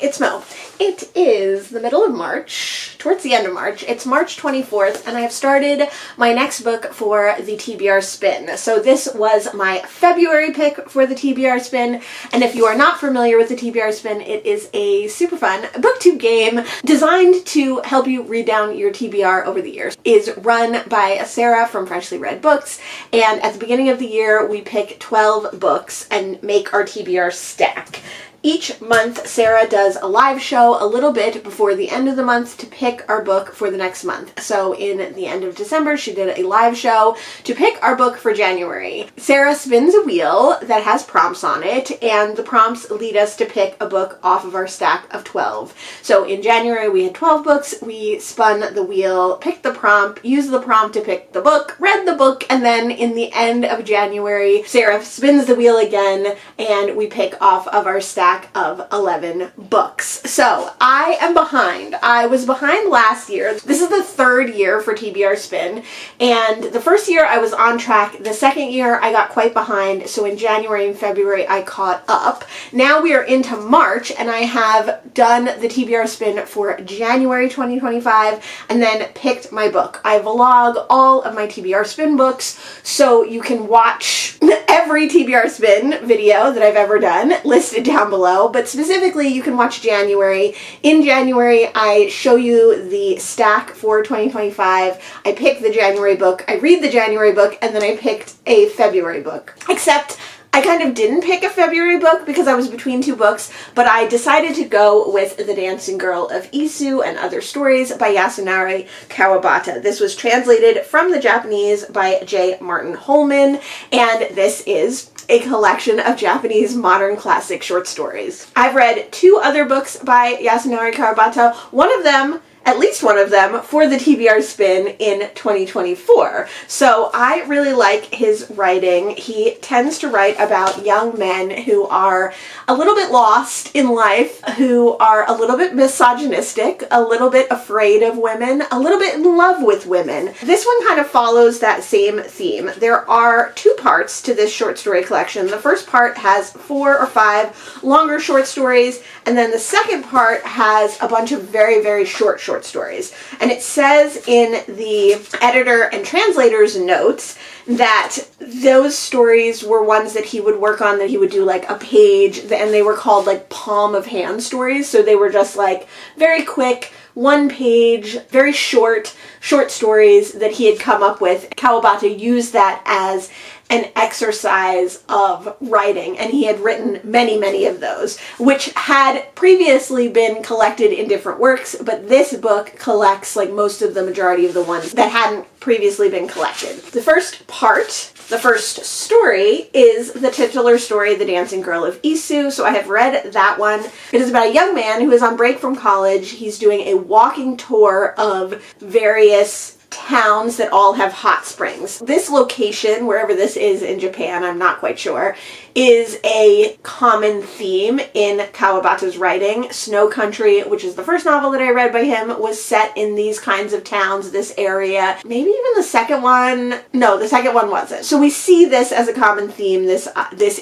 it's Mo. It is the middle of March, towards the end of March. It's March 24th, and I have started my next book for the TBR Spin. So this was my February pick for the TBR Spin, and if you are not familiar with the TBR Spin, it is a super fun booktube game designed to help you read down your TBR over the years. It is run by Sarah from Freshly Read Books, and at the beginning of the year, we pick 12 books and make our TBR stack. Each month, Sarah does a live show a little bit before the end of the month to pick our book for the next month. So in the end of December, she did a live show to pick our book for January. Sarah spins a wheel that has prompts on it, and the prompts lead us to pick a book off of our stack of 12. So in January, we had 12 books. We spun the wheel, picked the prompt, used the prompt to pick the book, read the book, and then in the end of January, Sarah spins the wheel again, and we pick off of our stack of 11 books. So I am behind. I was behind last year. This is the third year for TBR Spin, and the first year I was on track. The second year I got quite behind, so in January and February I caught up. Now we are into March, and I have done the TBR Spin for January 2025 and then picked my book. I vlog all of my TBR Spin books, so you can watch every TBR Spin video that I've ever done listed down below. But specifically, you can watch January. In January, I show you the stack for 2025. I pick the January book, I read the January book, and then I picked a February book. Except I kind of didn't pick a February book because I was between two books, but I decided to go with The Dancing Girl of Isu and Other Stories by Yasunari Kawabata. This was translated from the Japanese by J. Martin Holman, and this is a collection of Japanese modern classic short stories. I've read two other books by Yasunari Kawabata, at least one of them, for the TBR Spin in 2024. So I really like his writing. He tends to write about young men who are a little bit lost in life, who are a little bit misogynistic, a little bit afraid of women, a little bit in love with women. This one kind of follows that same theme. There are two parts to this short story collection. The first part has 4 or 5 longer short stories, and then the second part has a bunch of very, very short stories. And it says in the editor and translator's notes that those stories were ones that he would work on, that he would do like a page, and they were called like palm of hand stories. So they were just like very quick, 1 page, very short stories that he had come up with. Kawabata used that as an exercise of writing, and he had written many of those, which had previously been collected in different works, but this book collects like most of the majority of the ones that hadn't previously been collected. The first part, the first story, is the titular story, The Dancing Girl of Isu. So I have read that one. It is about a young man who is on break from college. He's doing a walking tour of various towns that all have hot springs. This location, wherever this is in Japan, I'm not quite sure, is a common theme in Kawabata's writing. Snow Country, which is the first novel that I read by him, was set in these kinds of towns, this area. Maybe even the second one. No, the second one wasn't. So we see this as a common theme, this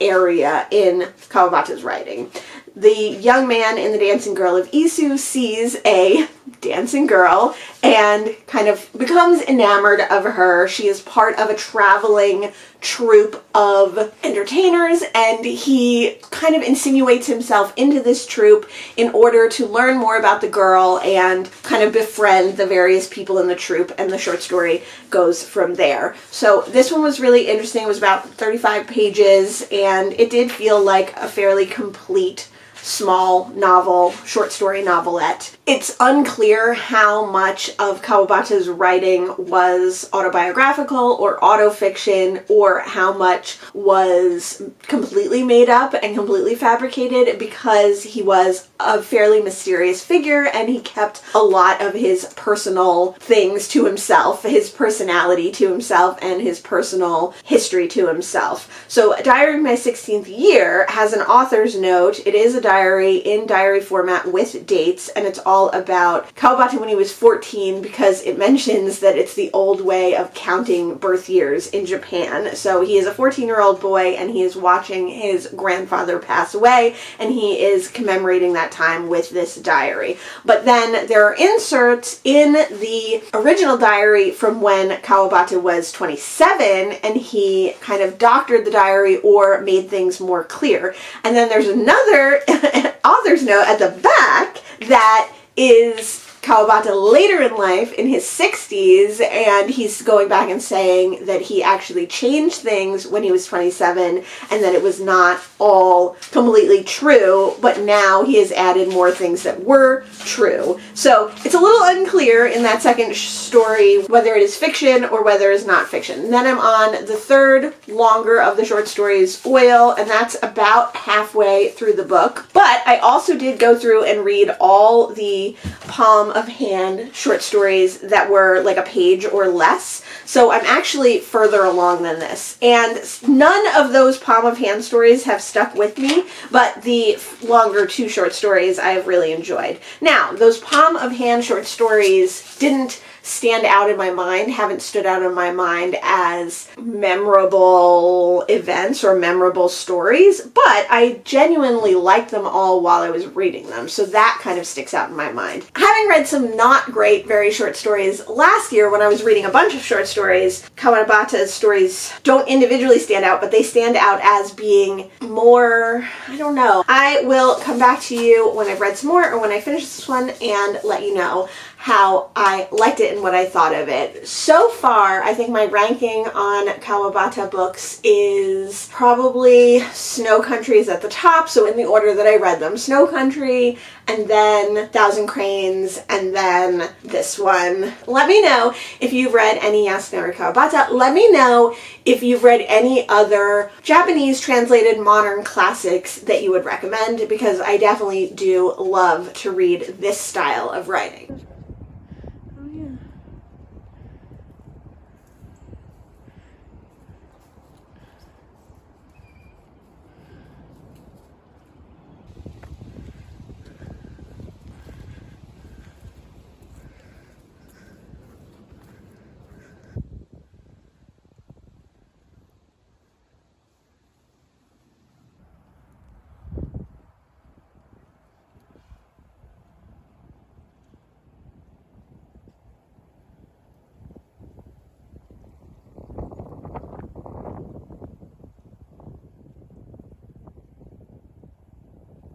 area in Kawabata's writing. The young man in The Dancing Girl of Isu sees a dancing girl and kind of becomes enamored of her. She is part of a traveling troupe of entertainers, and he kind of insinuates himself into this troupe in order to learn more about the girl and kind of befriend the various people in the troupe, and the short story goes from there. So this one was really interesting. It was about 35 pages, and it did feel like a fairly complete small novel, short story novelette. It's unclear how much of Kawabata's writing was autobiographical or autofiction, or how much was completely made up and completely fabricated, because he was a fairly mysterious figure and he kept a lot of his personal things to himself, his personality to himself, and his personal history to himself. So Diary of My 16th Year has an author's note. It is a diary in diary format with dates, and it's all about Kawabata when he was 14, because it mentions that it's the old way of counting birth years in Japan. So he is a 14-year-old boy, and he is watching his grandfather pass away, and he is commemorating that time with this diary. But then there are inserts in the original diary from when Kawabata was 27, and he kind of doctored the diary or made things more clear. And then there's another author's note at the back that is Kawabata later in life, in his 60s, and he's going back and saying that he actually changed things when he was 27 and that it was not all completely true, but now he has added more things that were true. So it's a little unclear in that second story whether it is fiction or whether it is not fiction. And then I'm on the third longer of the short stories, Oil, and that's about halfway through the book. But I also did go through and read all the palm of hand short stories that were like a page or less. So I'm actually further along than this. And none of those palm of hand stories have stuck with me, but the longer two short stories I have really enjoyed. Now, those palm of hand short stories didn't stand out in my mind, haven't stood out in my mind as memorable events or memorable stories, but I genuinely liked them all while I was reading them, so that kind of sticks out in my mind. Having read some not great, very short stories last year when I was reading a bunch of short stories, Kawabata's stories don't individually stand out, but they stand out as being more, I don't know. I will come back to you when I've read some more or when I finish this one and let you know how I liked it and what I thought of it. So far, I think my ranking on Kawabata books is probably Snow Country is at the top, so in the order that I read them. Snow Country, and then Thousand Cranes, and then this one. Let me know if you've read any Yasunari Kawabata. Let me know if you've read any other Japanese translated modern classics that you would recommend, because I definitely do love to read this style of writing.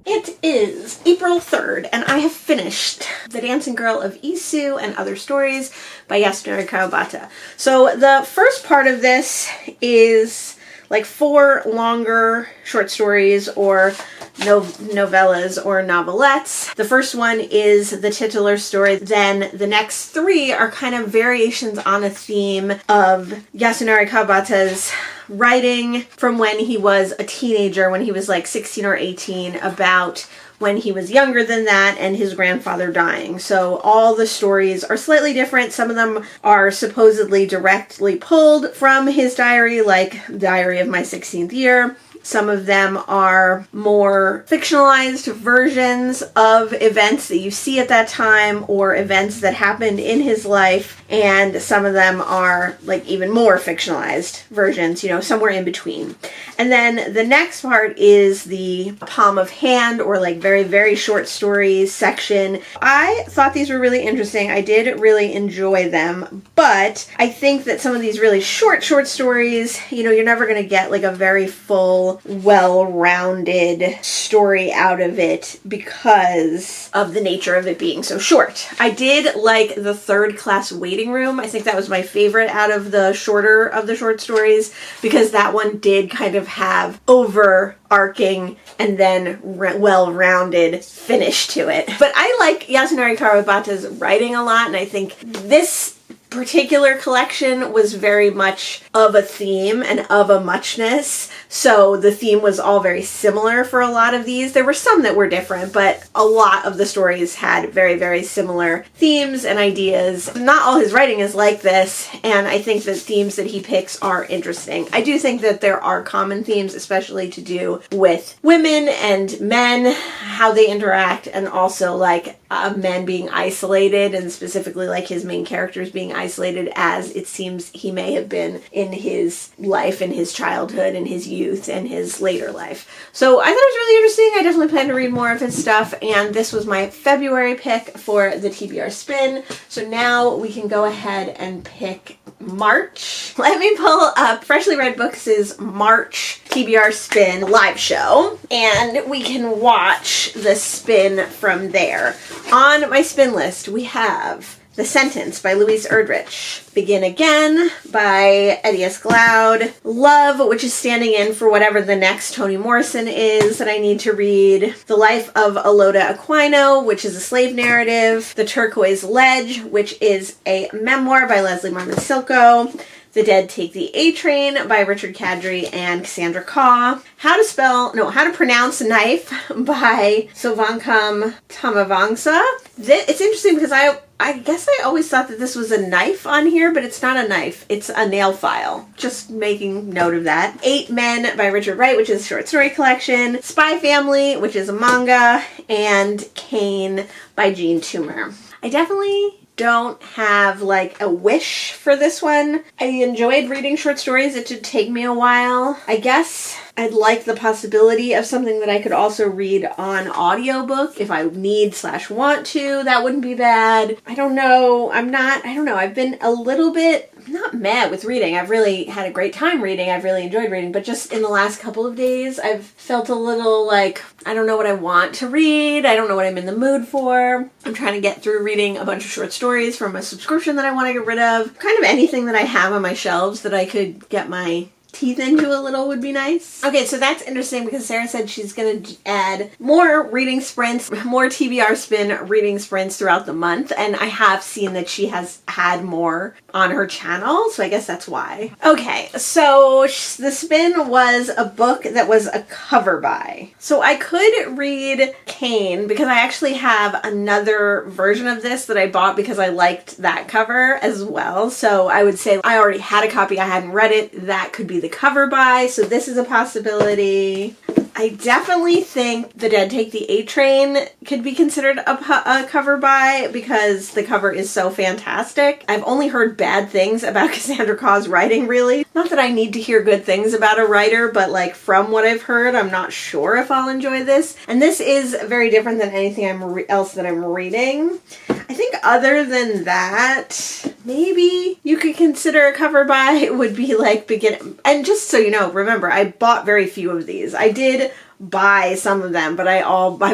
It is April 3rd, and I have finished The Dancing Girl of Isu and Other Stories by Yasunari Kawabata. So the first part of this is like 4 longer short stories or novellas or novelettes. The first one is the titular story. Then the next 3 are kind of variations on a theme of Yasunari Kawabata's writing from when he was a teenager, when he was like 16 or 18, about when he was younger than that and his grandfather dying. So all the stories are slightly different. Some of them are supposedly directly pulled from his diary, like Diary of My 16th Year. Some of them are more fictionalized versions of events that you see at that time or events that happened in his life. And some of them are like even more fictionalized versions, you know, somewhere in between. And then the next part is the palm of hand or like very, very short stories section. I thought these were really interesting. I did really enjoy them, but I think that some of these really short stories, you know, you're never going to get like a very full, well-rounded story out of it because of the nature of it being so short. I did like the Third Class Waiting Room. I think that was my favorite out of the shorter of the short stories because that one did kind of have overarching and then well-rounded finish to it. But I like Yasunari Kawabata's writing a lot, and I think this particular collection was very much of a theme and of a muchness. So the theme was all very similar for a lot of these. There were some that were different, but a lot of the stories had very, very similar themes and ideas. Not all his writing is like this, and I think the themes that he picks are interesting. I do think that there are common themes, especially to do with women and men, how they interact, and also like men being isolated, and specifically like his main characters being isolated, as it seems he may have been in his life, in his childhood, in his youth, and his later life. So I thought it was really interesting. I definitely plan to read more of his stuff, and this was my February pick for the TBR Spin. So now we can go ahead and pick March. Let me pull up Freshly Read Books' March TBR Spin live show, and we can watch the spin from there. On my spin list, we have The Sentence by Louise Erdrich, Begin Again by Eddie S. Glaude, Love, which is standing in for whatever the next Toni Morrison is that I need to read, The Life of Aloda Aquino, which is a slave narrative, The Turquoise Ledge, which is a memoir by Leslie Marmon Silko, The Dead Take the A Train by Richard Kadri and Cassandra Kaw, How to Pronounce Knife by Sovankam Tamavangsa. It's interesting because I guess I always thought that this was a knife on here, but it's not a knife. It's a nail file. Just making note of that. 8 Men by Richard Wright, which is a short story collection. Spy Family, which is a manga. And Cain by Jean Toomer. I definitely don't have like a wish for this one. I enjoyed reading short stories. It did take me a while. I guess I'd like the possibility of something that I could also read on audiobook if I need/want to. That wouldn't be bad. I don't know. I've been a little bit not mad with reading. I've really had a great time reading. I've really enjoyed reading, but just in the last couple of days, I've felt a little like, I don't know what I want to read. I don't know what I'm in the mood for. I'm trying to get through reading a bunch of short stories from a subscription that I want to get rid of. Kind of anything that I have on my shelves that I could get my teeth into a little would be nice. Okay, so that's interesting because Sarah said she's going to add more reading sprints, more TBR Spin reading sprints throughout the month, and I have seen that she has had more on her channel, so I guess that's why. Okay, so the spin was a book that was a cover by. So I could read Cain because I actually have another version of this that I bought because I liked that cover as well. So I would say I already had a copy, I hadn't read it, that could be the cover by, so this is a possibility. I definitely think The Dead Take the A Train could be considered a cover by because the cover is so fantastic. I've only heard bad things about Cassandra Kaw's writing, really. Not that I need to hear good things about a writer, but like from what I've heard, I'm not sure if I'll enjoy this. And this is very different than anything else that I'm reading. I think other than that, maybe you could consider a cover by would be like Begin. And just so you know, remember, I bought very few of these. I did buy some of them, but I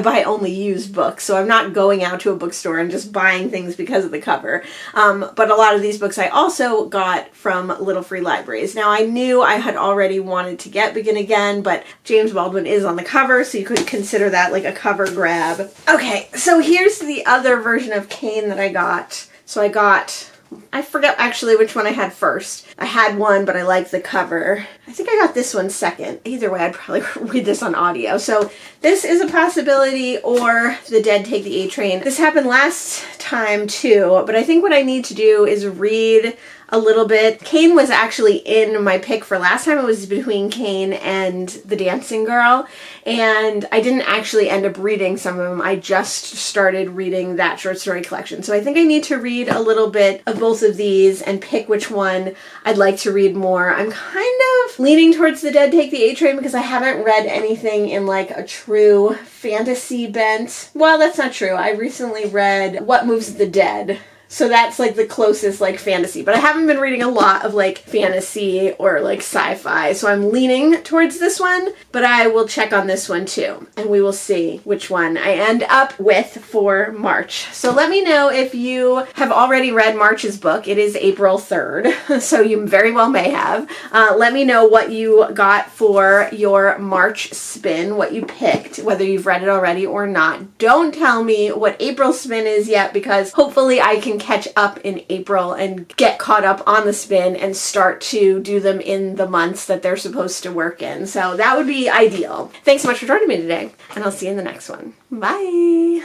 buy only used books, so I'm not going out to a bookstore and just buying things because of the cover. But a lot of these books I also got from Little Free Libraries. Now I knew I had already wanted to get Begin Again, but James Baldwin is on the cover, so you could consider that like a cover grab. Okay, so here's the other version of Cain that I got. So I forgot actually which one I had first. I had one, but I liked the cover. I think I got this one second. Either way, I'd probably read this on audio. So this is a possibility, or The Dead Take the A Train. This happened last time too, but I think what I need to do is read a little bit. Cain was actually in my pick for last time. It was between Cain and The Dancing Girl, and I didn't actually end up reading some of them. I just started reading that short story collection. So I think I need to read a little bit of both of these and pick which one I'd like to read more. I'm kind of leaning towards The Dead Take the A Train because I haven't read anything in like a true fantasy bent. Well, that's not true. I recently read What Moves the Dead. So that's like the closest like fantasy, but I haven't been reading a lot of like fantasy or like sci-fi, so I'm leaning towards this one, but I will check on this one too, and we will see which one I end up with for March. So let me know if you have already read March's book. It is April 3rd, so you very well may have. Let me know what you got for your March spin, what you picked, whether you've read it already or not. Don't tell me what April spin is yet, because hopefully I can can catch up in April and get caught up on the spin and start to do them in the months that they're supposed to work in. So that would be ideal. Thanks so much for joining me today, and I'll see you in the next one. Bye!